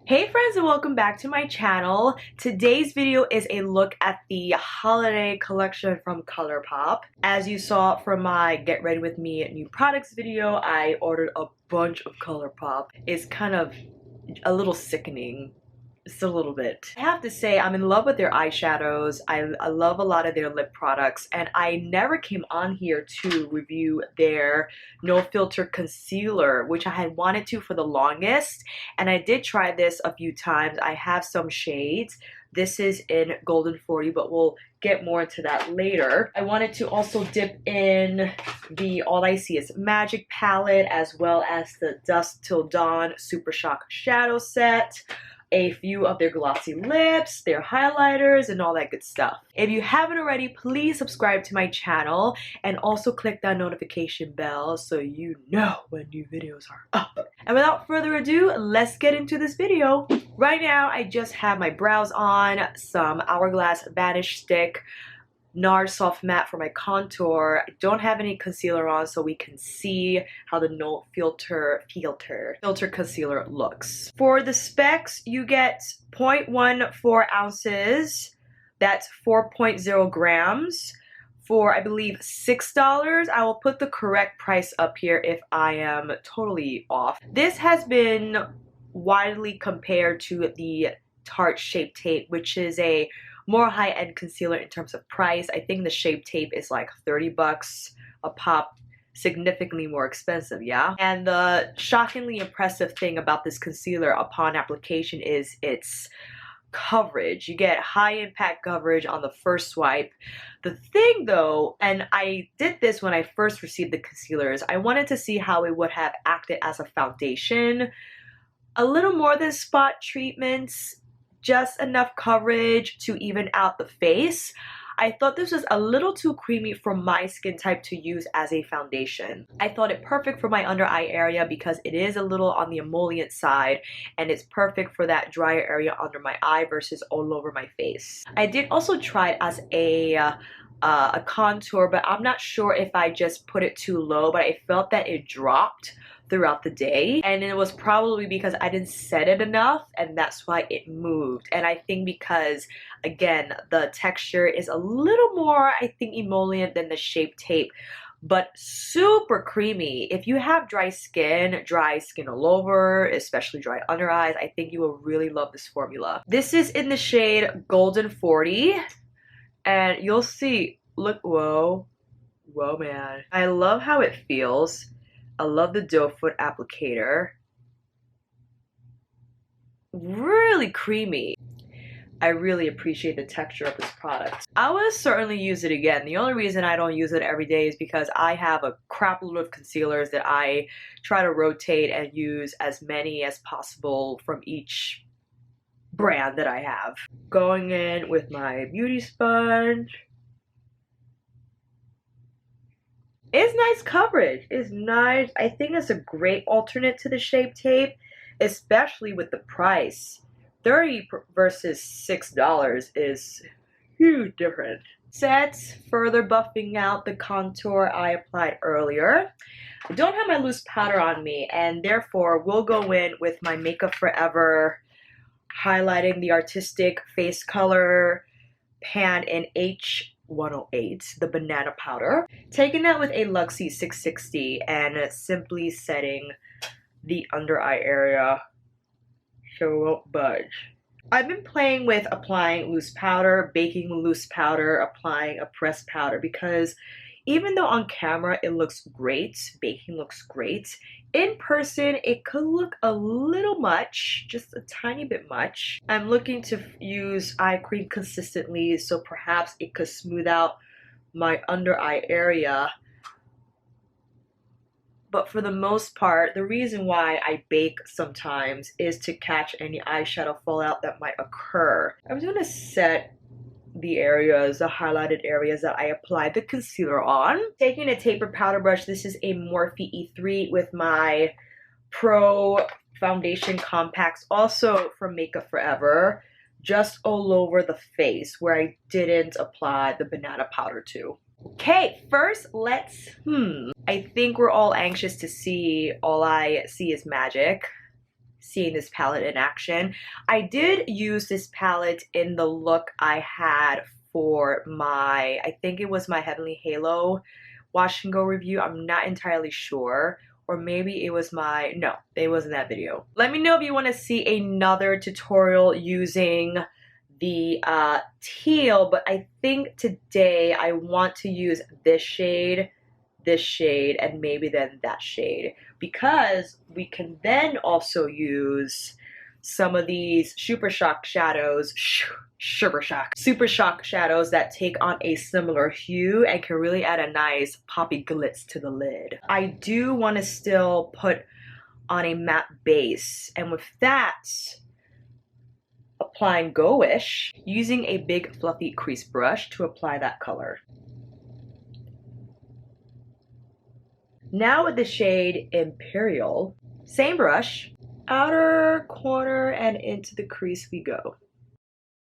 Hey friends, and welcome back to my channel. Today's video is a look at the holiday collection from Colourpop. As you saw from my Get Ready With Me new products video, I ordered a bunch of Colourpop. It's kind of a little sickening. Just a little bit. I have to say I'm in love with their eyeshadows. I love a lot of their lip products, and I never came on here to review their no filter concealer, which I had wanted to for the longest, and I did try this a few times. I have some shades. This is in Golden 40, but we'll get more into that later. I wanted to also dip in the All I See Is Magic palette, as well as the Dusk Til Dawn Super Shock Shadow set, a few of their glossy lips, their highlighters, and all that good stuff. If you haven't already, please subscribe to my channel and also click that notification bell so you know when new videos are up. And without further ado, let's get into this video. Right now, I just have my brows on, some Hourglass Vanish stick, NARS soft matte for my contour. I don't have any concealer on, so we can see how the no filter concealer looks. For the specs, you get 0.14 ounces. That's 4.0 grams for, I believe, $6. I will put the correct price up here if I am totally off. This has been widely compared to the Tarte Shape Tape, which is a more high-end concealer in terms of price. I think the Shape Tape is like 30 bucks a pop, significantly more expensive, yeah? And the shockingly impressive thing about this concealer upon application is its coverage. You get high impact coverage on the first swipe. The thing though, and I did this when I first received the concealers, I wanted to see how it would have acted as a foundation. A little more than spot treatments, just enough coverage to even out the face. I thought this was a little too creamy for my skin type to use as a foundation. I thought it perfect for my under eye area because it is a little on the emollient side, and it's perfect for that drier area under my eye versus all over my face. I did also try it as a contour, but I'm not sure if I just put it too low, but I felt that it dropped throughout the day, and it was probably because I didn't set it enough, and that's why it moved. And I think because, again, the texture is a little more, I think, emollient than the Shape Tape, but super creamy. If you have dry skin all over, especially dry under eyes, I think you will really love this formula. This is in the shade Golden 40, and you'll see, look, whoa man. I love how it feels. I love the doe foot applicator. Really creamy. I really appreciate the texture of this product. I would certainly use it again. The only reason I don't use it every day is because I have a crap load of concealers that I try to rotate and use as many as possible from each brand that I have. Going in with my beauty sponge. It's nice coverage. It's nice. I think it's a great alternate to the Shape Tape, especially with the price. $30 versus $6 is huge difference. Sets further buffing out the contour I applied earlier. I don't have my loose powder on me, and therefore we'll go in with my Makeup Forever highlighting the artistic face color pan in H108, the banana powder. Taking that with a Luxie 660 and simply setting the under eye area so it won't budge. I've been playing with applying loose powder, baking loose powder, applying a pressed powder, because even though on camera it looks great, baking looks great, in person it could look a little much, just a tiny bit much. I'm looking to use eye cream consistently, so perhaps it could smooth out my under eye area. But for the most part, the reason why I bake sometimes is to catch any eyeshadow fallout that might occur. I'm going to set the areas, the highlighted areas that I applied the concealer on. Taking a taper powder brush, this is a Morphe E3 with my Pro Foundation Compacts, also from Makeup Forever, just all over the face where I didn't apply the banana powder to. Okay, first let's, I think we're all anxious to see All I See Is Magic. seeing this palette in action. I did use this palette in the look I had for my, I think it was my Heavenly Halo wash and go review. I'm not entirely sure. Or maybe it was my, no, it wasn't that video. Let me know if you want to see another tutorial using the teal, but I think today I want to use this shade, and maybe then that shade, because we can then also use some of these Super Shock shadows, Super Shock shadows that take on a similar hue and can really add a nice poppy glitz to the lid. I do want to still put on a matte base, and with that, applying Go-ish, using a big fluffy crease brush to apply that color. Now with the shade Imperial, same brush, outer corner and into the crease we go.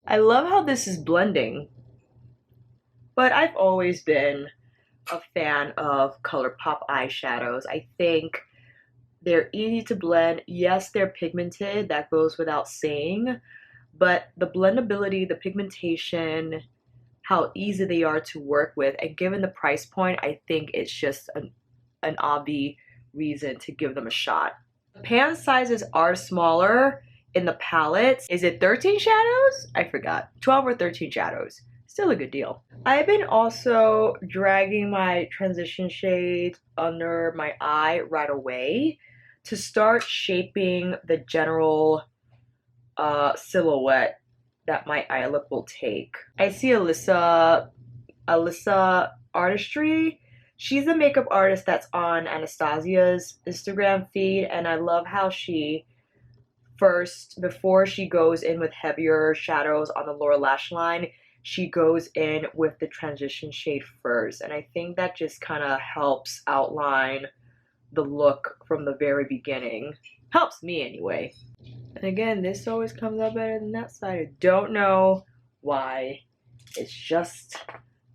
I love how this is blending, but I've always been a fan of Colourpop eyeshadows. I think they're easy to blend. Yes, they're pigmented, that goes without saying, but the blendability, the pigmentation, how easy they are to work with, and given the price point, I think it's just an obvious reason to give them a shot. Pan sizes are smaller in the palettes. Is it 13 shadows? I forgot. 12 or 13 shadows. Still a good deal. I've been also dragging my transition shades under my eye right away to start shaping the general silhouette that my eye look will take. I see Alyssa Artistry. She's a makeup artist that's on Anastasia's Instagram feed, and I love how she first, before she goes in with heavier shadows on the lower lash line, she goes in with the transition shade first, and I think that just kind of helps outline the look from the very beginning. Helps me anyway. And again, this always comes out better than that side. I don't know why. It's just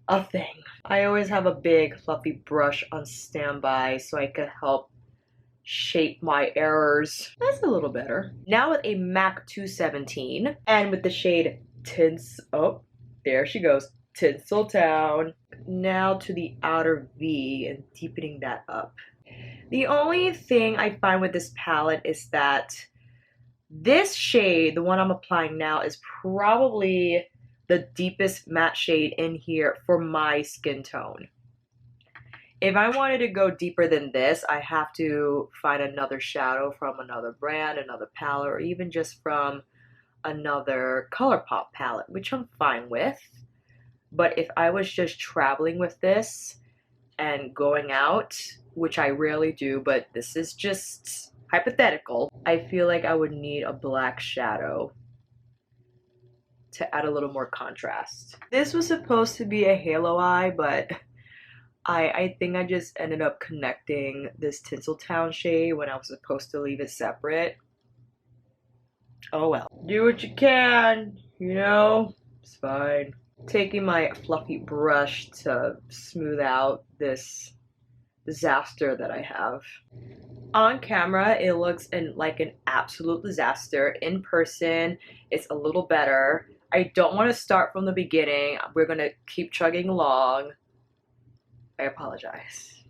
a thing. I always have a big fluffy brush on standby so I could help shape my errors. That's a little better. Now with a MAC 217 and with the shade Tinsel, oh, there she goes, Tinsel Town. Now to the outer V and deepening that up. The only thing I find with this palette is that this shade, the one I'm applying now, is probably the deepest matte shade in here for my skin tone. If I wanted to go deeper than this, I have to find another shadow from another brand, another palette, or even just from another Colourpop palette, which I'm fine with. But if I was just traveling with this and going out, which I rarely do, but this is just hypothetical, I feel like I would need a black shadow to add a little more contrast. This was supposed to be a halo eye, but I think I just ended up connecting this Tinseltown shade when I was supposed to leave it separate. Oh well. Do what you can, you know? It's fine. Taking my fluffy brush to smooth out this disaster that I have. On camera, it looks like an absolute disaster. In person, it's a little better. I don't want to start from the beginning. We're going to keep chugging along. I apologize.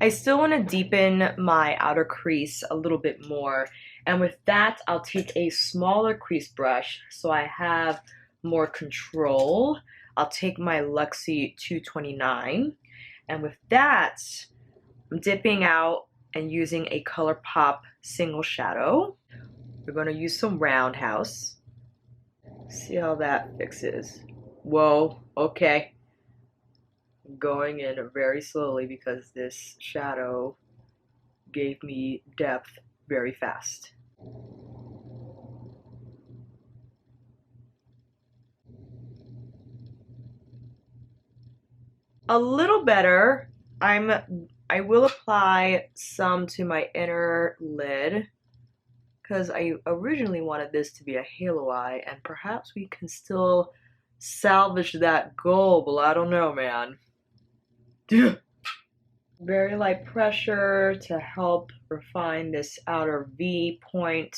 I still want to deepen my outer crease a little bit more. And with that, I'll take a smaller crease brush so I have more control. I'll take my Luxie 229. And with that, I'm dipping out and using a Colourpop single shadow. We're going to use some Roundhouse. See how that fixes. Whoa, okay. Going in very slowly because this shadow gave me depth very fast. A little better. I will apply some to my inner lid because I originally wanted this to be a halo eye, and perhaps we can still salvage that goal, but I don't know, man. Very light pressure to help refine this outer V point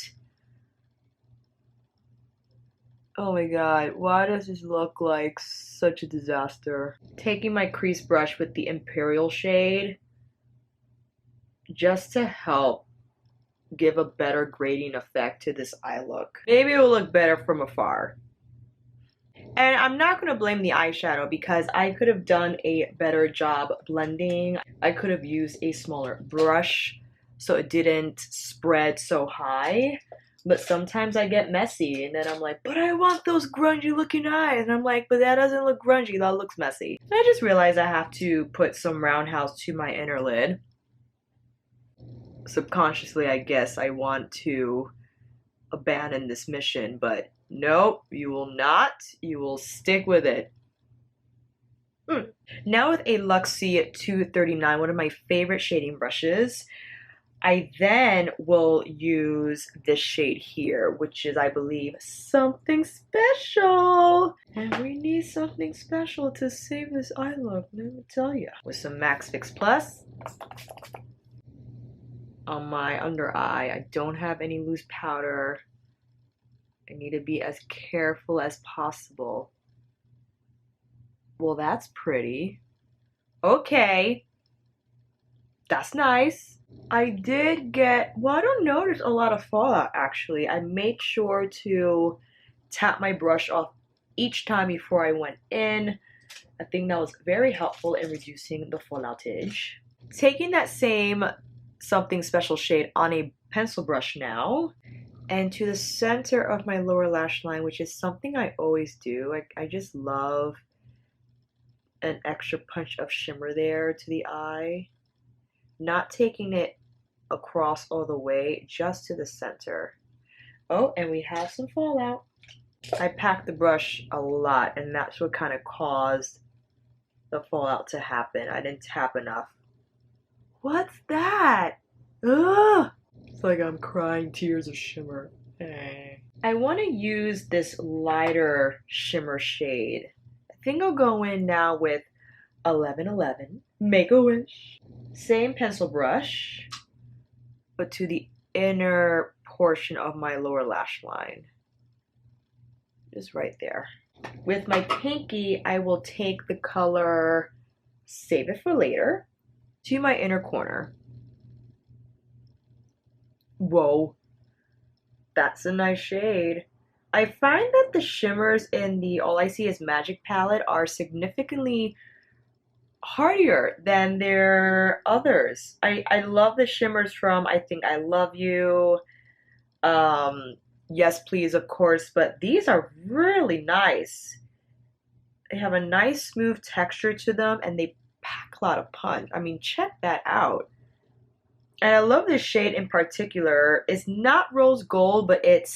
Oh my god, why does this look like such a disaster? Taking my crease brush with the Imperial shade just to help give a better grading effect to this eye look. Maybe it will look better from afar. And I'm not going to blame the eyeshadow because I could have done a better job blending. I could have used a smaller brush so it didn't spread so high. But sometimes I get messy and then I'm like, but I want those grungy looking eyes. And I'm like, but that doesn't look grungy, that looks messy. And I just realized I have to put some Roundhouse to my inner lid. Subconsciously, I guess I want to abandon this mission, but nope, you will not. You will stick with it. Now with a Luxie 239, one of my favorite shading brushes, I then will use this shade here, which is, I believe, Something Special. And we need something special to save this eye look, let me tell you. With some Max Fix Plus on my under eye. I don't have any loose powder. I need to be as careful as possible. Well, that's pretty. Okay. That's nice. I did get, well, I don't notice a lot of fallout actually. I made sure to tap my brush off each time before I went in. I think that was very helpful in reducing the falloutage. Taking that same Something Special shade on a pencil brush now, and to the center of my lower lash line, which is something I always do. I just love an extra punch of shimmer there to the eye. Not taking it across all the way, just to the center. Oh, and we have some fallout. I packed the brush a lot, and that's what kind of caused the fallout to happen. I didn't tap enough. What's that? Ugh! It's like I'm crying tears of shimmer. I want to use this lighter shimmer shade. I think I'll go in now with 1111. Make a Wish. Same pencil brush, but to the inner portion of my lower lash line. Just right there. With my pinky, I will take the color Save It For Later to my inner corner. Whoa, that's a nice shade. I find that the shimmers in the All I See Is Magic palette are significantly hardier than their others. I love the shimmers from I Think I Love You, Yes Please, of course, but these are really nice. They have a nice smooth texture to them and they pack a lot of punch. I mean, check that out. And I love this shade in particular. It's not rose gold, but it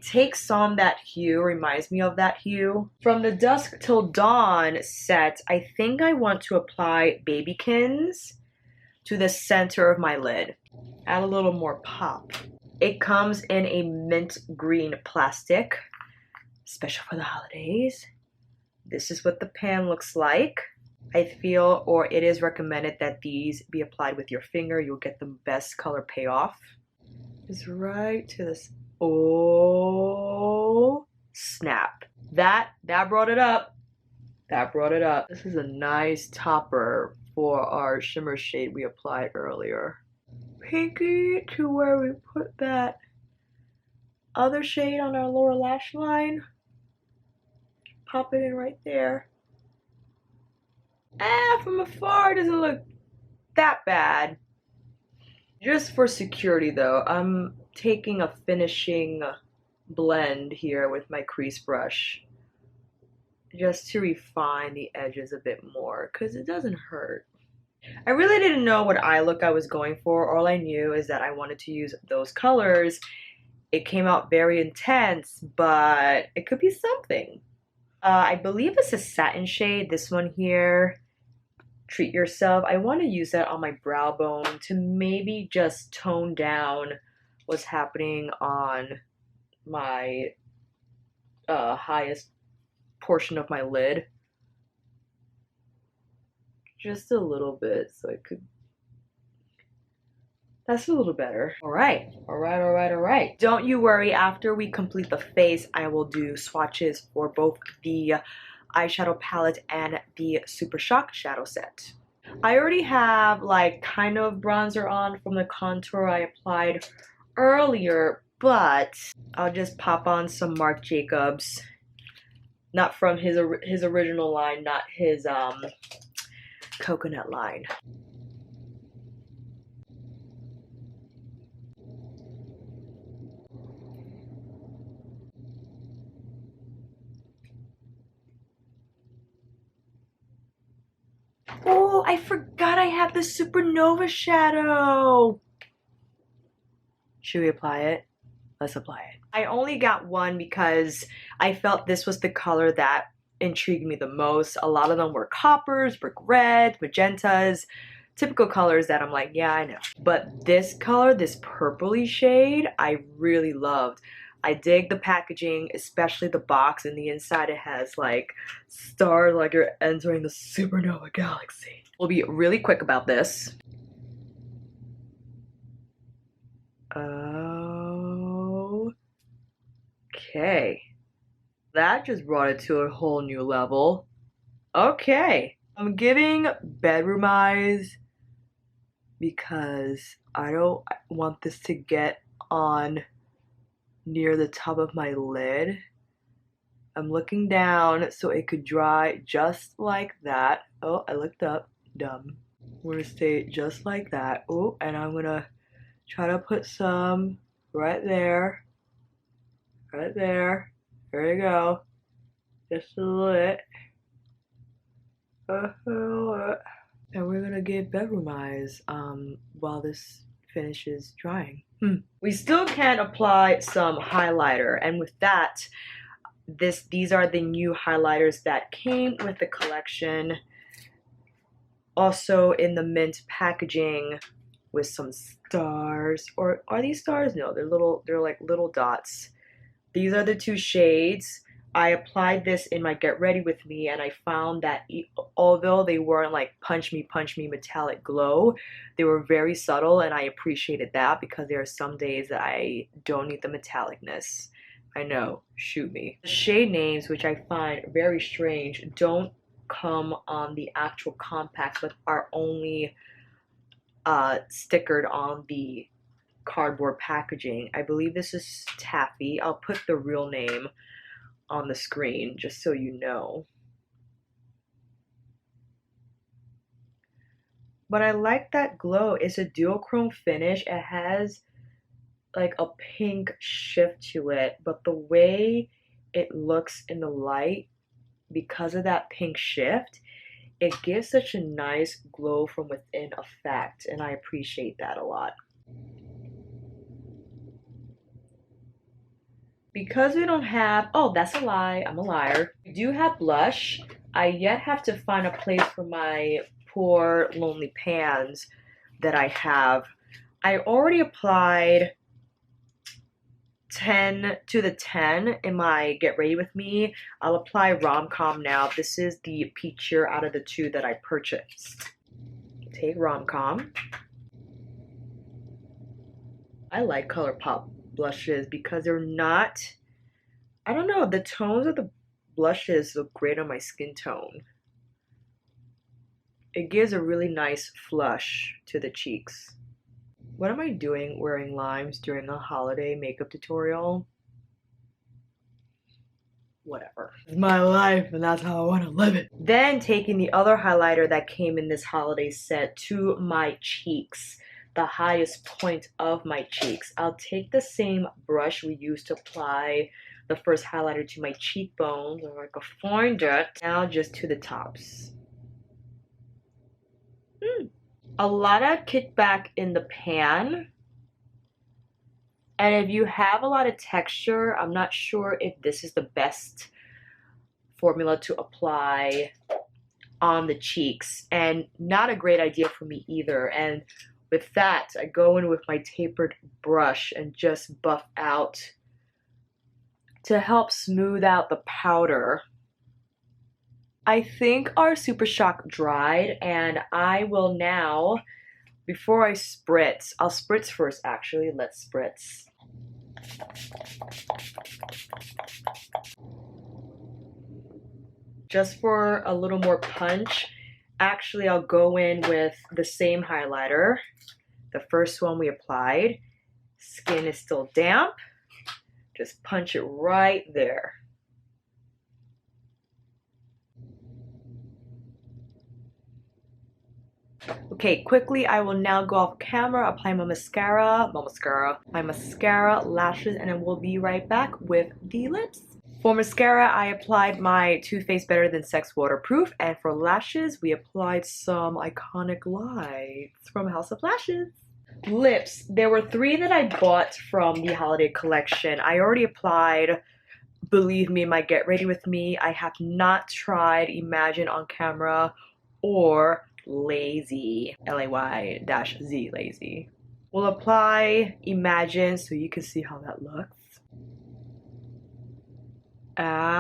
takes on that hue, reminds me of that hue. From the Dusk Till Dawn set, I think I want to apply Babykins to the center of my lid. Add a little more pop. It comes in a mint green plastic, special for the holidays. This is what the pan looks like. I feel, or it is recommended that these be applied with your finger. You'll get the best color payoff. Just right to this. Oh, snap. That brought it up. That brought it up. This is a nice topper for our shimmer shade we applied earlier. Pinky to where we put that other shade on our lower lash line. Pop it in right there. From afar it doesn't look that bad. Just for security though, I'm taking a finishing blend here with my crease brush just to refine the edges a bit more because it doesn't hurt. I really didn't know what eye look I was going for. All I knew is that I wanted to use those colors. It came out very intense, but it could be something. I believe it's a satin shade, this one here. Treat Yourself. I want to use that on my brow bone to maybe just tone down what's happening on my highest portion of my lid. Just a little bit so it could That's a little better. All right, all right, all right, all right. Don't you worry, after we complete the face, I will do swatches for both the eyeshadow palette and the Super Shock shadow set. I already have like kind of bronzer on from the contour I applied earlier, but I'll just pop on some Marc Jacobs, not from his original line, not his coconut line. Oh, I forgot I have the Supernova Shadow. Should we apply it? Let's apply it. I only got one because I felt this was the color that intrigued me the most. A lot of them were coppers, brick red, magentas, typical colors that I'm like, yeah, I know. But this color, this purpley shade, I really loved. I dig the packaging, especially the box. And the inside it has like stars, like you're entering the supernova galaxy. We'll be really quick about this. Okay. That just brought it to a whole new level. Okay. I'm giving bedroom eyes because I don't want this to get on near the top of my lid. I'm looking down so it could dry just like that. Oh, I looked up. Dumb. We're gonna stay just like that. Oh, and I'm gonna try to put some right there. Right there. There you go. Just a little bit. And we're gonna give bedroom eyes while this finishes drying. We still can apply some highlighter, and with that, these are the new highlighters that came with the collection. Also in the mint packaging with some stars. Or are these stars? No, they're like little dots. These are the two shades. I applied this in my Get Ready With Me, and I found that although they weren't like punch me metallic glow, they were very subtle, and I appreciated that because there are some days that I don't need the metallicness. I know, shoot me. The shade names, which I find very strange, don't come on the actual compacts, but are only stickered on the cardboard packaging. I believe this is Taffy. I'll put the real name on the screen just so you know. But I like that glow. It's a duochrome finish. It has like a pink shift to it, but the way it looks in the light, because of that pink shift, it gives such a nice glow from within effect, and I appreciate that a lot. Because we don't have, oh, that's a lie, I'm a liar. We do have blush. I yet have to find a place for my poor lonely pans that I have. I already applied 10 to the 10 in my Get Ready With Me. I'll apply RomCom now. This is the peachier out of the two that I purchased. Take RomCom. I like Colourpop blushes because they're not, I don't know, the tones of the blushes look great on my skin tone. It gives a really nice flush to the cheeks. What am I doing wearing limes during a holiday makeup tutorial? Whatever. It's my life and that's how I want to live it. Then taking the other highlighter that came in this holiday set to my cheeks, the highest point of my cheeks. I'll take the same brush we used to apply the first highlighter to my cheekbones, or I could find it. Now just to the tops. A lot of kickback in the pan, and if you have a lot of texture, I'm not sure if this is the best formula to apply on the cheeks, and not a great idea for me either. And with that, I go in with my tapered brush and just buff out to help smooth out the powder. I think our Super Shock dried, and I will now Before I spritz, I'll spritz first actually. Let's spritz. Just for a little more punch, actually I'll go in with the same highlighter. The first one we applied. Skin is still damp. Just punch it right there. Okay, quickly I will now go off camera, apply my mascara, lashes, and then we'll be right back with the lips. For mascara, I applied my Too Faced Better Than Sex Waterproof, and for lashes, we applied some iconic lights from House of Lashes. Lips, there were 3 that I bought from the holiday collection. I already applied Believe Me, my Get Ready With Me. I have not tried Imagine on camera or Lazy, Lay-Z, Lazy. We'll apply Imagine so you can see how that looks. Ah.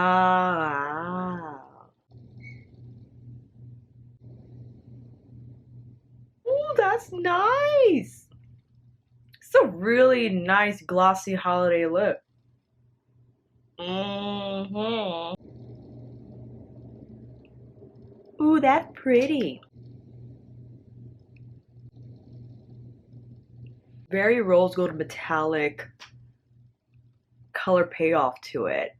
Oh, that's nice. It's a really nice glossy holiday lip. Ooh, that's pretty. Very rose gold metallic color payoff to it.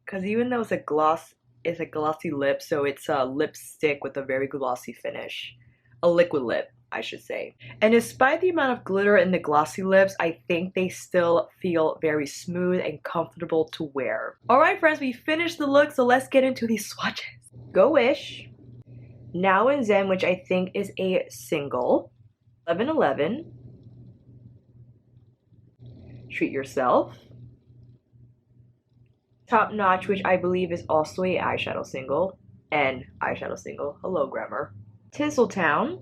Because even though it's a glossy lip, so it's a lipstick with a very glossy finish. A liquid lip, I should say. And despite the amount of glitter in the glossy lips, I think they still feel very smooth and comfortable to wear. Alright friends, we finished the look, so let's get into these swatches. Go Wish, Now and Zen, which I think is a single, 1111, Treat Yourself, Top Notch, which I believe is also a eyeshadow single, and eyeshadow single, hello grammar, Tinseltown,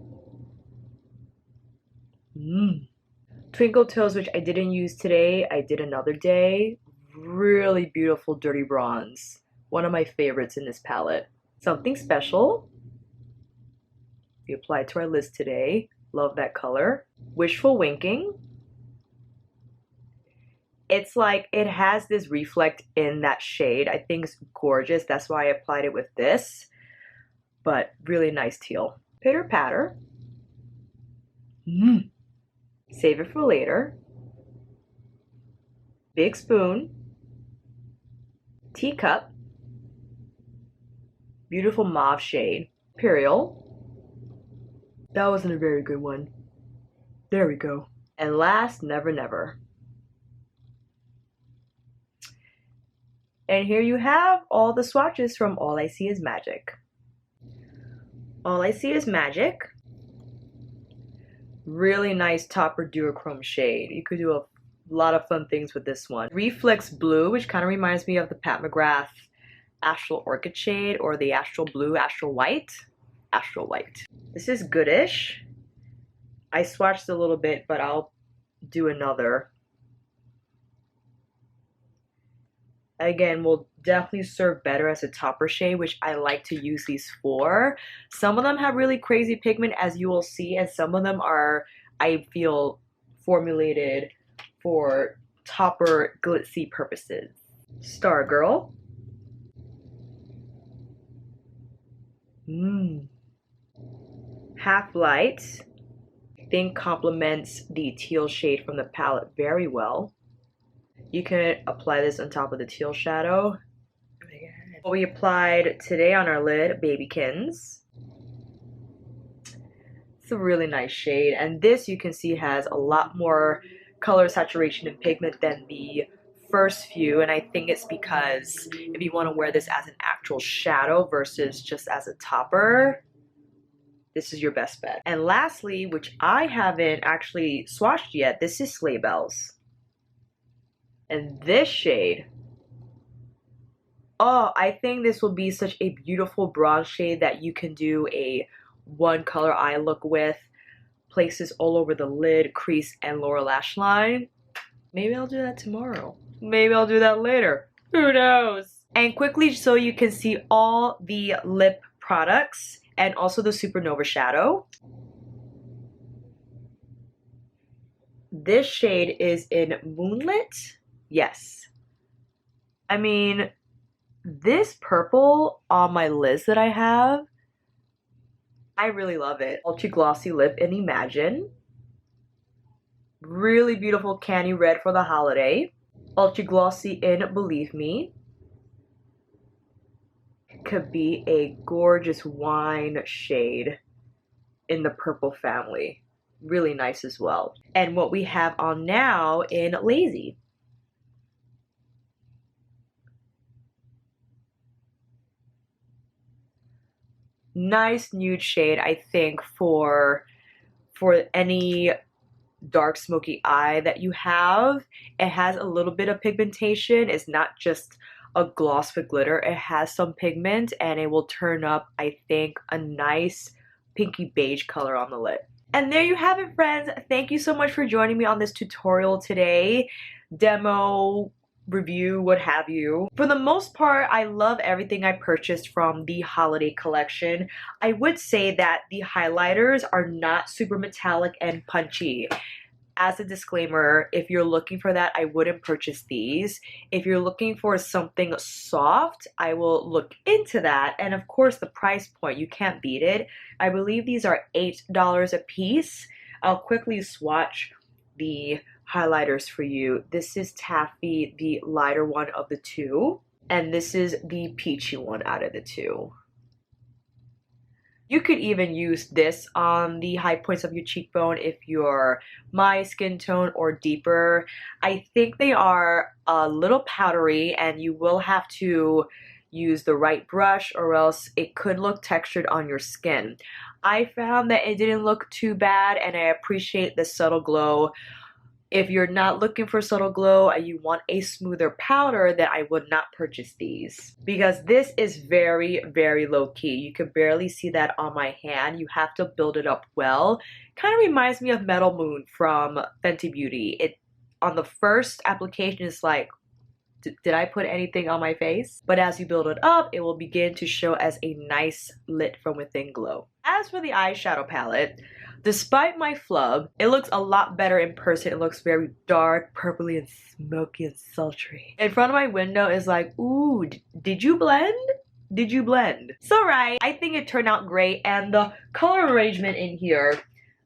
Twinkle Toes, which I didn't use today, I did another day, really beautiful dirty bronze, one of my favorites in this palette. Something Special, we applied to our list today, love that color. Wishful Winking, it's like it has this reflect in that shade. I think it's gorgeous. That's why I applied it with this. But really nice teal. Pitter Patter. Save It For Later. Big Spoon. Teacup. Beautiful mauve shade. Imperial. That wasn't a very good one. There we go. And last, Never Never. And here you have all the swatches from All I See Is Magic. All I See Is Magic. Really nice topper duochrome shade. You could do a lot of fun things with this one. Reflex Blue, which kind of reminds me of the Pat McGrath Astral Orchid shade, or the Astral Blue, Astral White. Astral White. This is Goodish. I swatched a little bit, but I'll do another. Again, will definitely serve better as a topper shade, which I like to use these for. Some of them have really crazy pigment, as you will see, and some of them are, I feel, formulated for topper glitzy purposes. Stargirl. Half Light. I think complements the teal shade from the palette very well. You can apply this on top of the teal shadow. What we applied today on our lid, Babykins. It's a really nice shade, and this you can see has a lot more color saturation and pigment than the first few, and I think it's because if you want to wear this as an actual shadow versus just as a topper, this is your best bet. And lastly, which I haven't actually swatched yet, this is Sleighbells. And this shade, oh, I think this will be such a beautiful bronze shade that you can do a one color eye look with. Places all over the lid, crease, and lower lash line. Maybe I'll do that tomorrow. Maybe I'll do that later. Who knows? And quickly, so you can see all the lip products and also the Supernova Shadow. This shade is in Moonlit. Yes. I mean, this purple on my list that I have, I really love it. Ultra Glossy Lip in Imagine. Really beautiful candy red for the holiday. Ultra Glossy in Believe Me. Could be a gorgeous wine shade in the purple family. Really nice as well. And what we have on now in Lazy. Nice nude shade, I think, for any dark smoky eye that you have. It has a little bit of pigmentation. It's not just a gloss with glitter. It has some pigment and it will turn up, I think, a nice pinky beige color on the lid. And there you have it, friends. Thank you so much for joining me on this tutorial today. Demo, review, what have you. For the most part, I love everything I purchased from the holiday collection. I would say that the highlighters are not super metallic and punchy. As a disclaimer, if you're looking for that, I wouldn't purchase these. If you're looking for something soft, I will look into that. And of course, the price point, you can't beat it. I believe these are $8 a piece. I'll quickly swatch the highlighters for you. This is Taffy, the lighter one of the two, and this is the peachy one out of the two. You could even use this on the high points of your cheekbone if you're my skin tone or deeper. I think they are a little powdery and you will have to use the right brush or else it could look textured on your skin. I found that it didn't look too bad and I appreciate the subtle glow. If you're not looking for subtle glow and you want a smoother powder, then I would not purchase these. Because this is very, very low key. You can barely see that on my hand. You have to build it up well. Kind of reminds me of Metal Moon from Fenty Beauty. It on the first application is like, did I put anything on my face? But as you build it up, it will begin to show as a nice lit from within glow. As for the eyeshadow palette, despite my flub, it looks a lot better in person. It looks very dark, purpley, and smoky and sultry. In front of my window is like, ooh, did you blend? Did you blend? So right, I think it turned out great, and the color arrangement in here,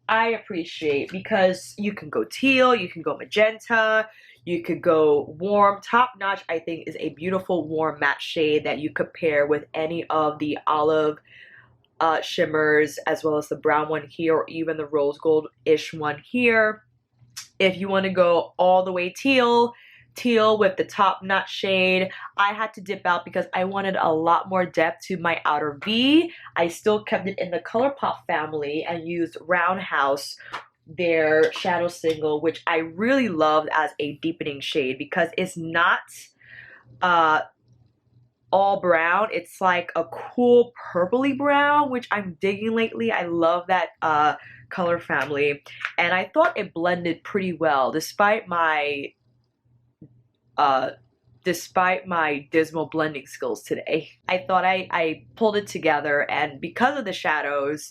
I appreciate because you can go teal, you can go magenta, you could go warm. Top Notch, I think, is a beautiful warm matte shade that you could pair with any of the olive shimmers, as well as the brown one here, or even the rose gold-ish one here. If you want to go all the way teal with the Top Notch shade, I had to dip out because I wanted a lot more depth to my outer V. I still kept it in the Colourpop family and used Roundhouse, their shadow single, which I really loved as a deepening shade because it's not all brown. It's like a cool purpley brown, which I'm digging lately. I love that color family, and I thought it blended pretty well despite my dismal blending skills today. I thought I pulled it together, and because of the shadows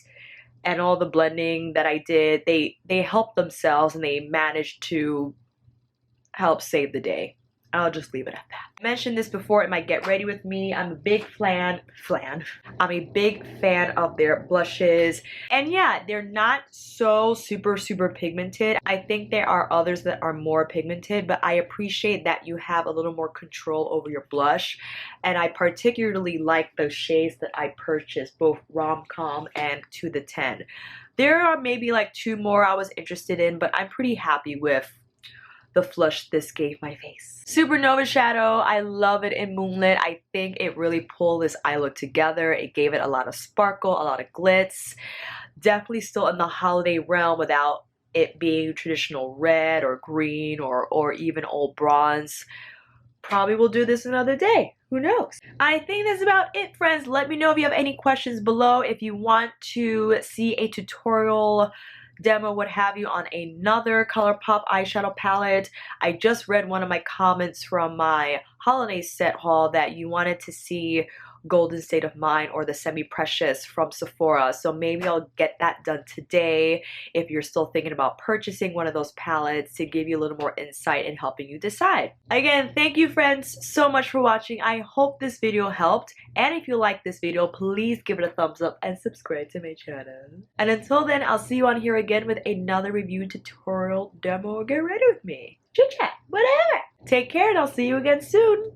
and all the blending that I did, they helped themselves and they managed to help save the day. I'll just leave it at that. I mentioned this before in my Get Ready With Me. I'm a big fan of their blushes. And yeah, they're not so super pigmented. I think there are others that are more pigmented, but I appreciate that you have a little more control over your blush. And I particularly like those shades that I purchased, both RomCom and To The 10. There are maybe like 2 more I was interested in, but I'm pretty happy with the flush this gave my face. Supernovae Shadow, I love it in Moonlit. I think it really pulled this eye look together. It gave it a lot of sparkle, a lot of glitz. Definitely still in the holiday realm without it being traditional red or green or even old bronze. Probably will do this another day. Who knows? I think that's about it, friends. Let me know if you have any questions below. If you want to see a tutorial, demo, what have you, on another Colourpop eyeshadow palette. I just read one of my comments from my holiday set haul that you wanted to see Golden State of Mind or the Semi-Precious from Sephora. So maybe I'll get that done today if you're still thinking about purchasing one of those palettes, to give you a little more insight in helping you decide. Again, thank you friends so much for watching. I hope this video helped. And if you like this video, please give it a thumbs up and subscribe to my channel. And until then, I'll see you on here again with another review, tutorial, demo, get ready with me. Chit chat, whatever. Take care and I'll see you again soon.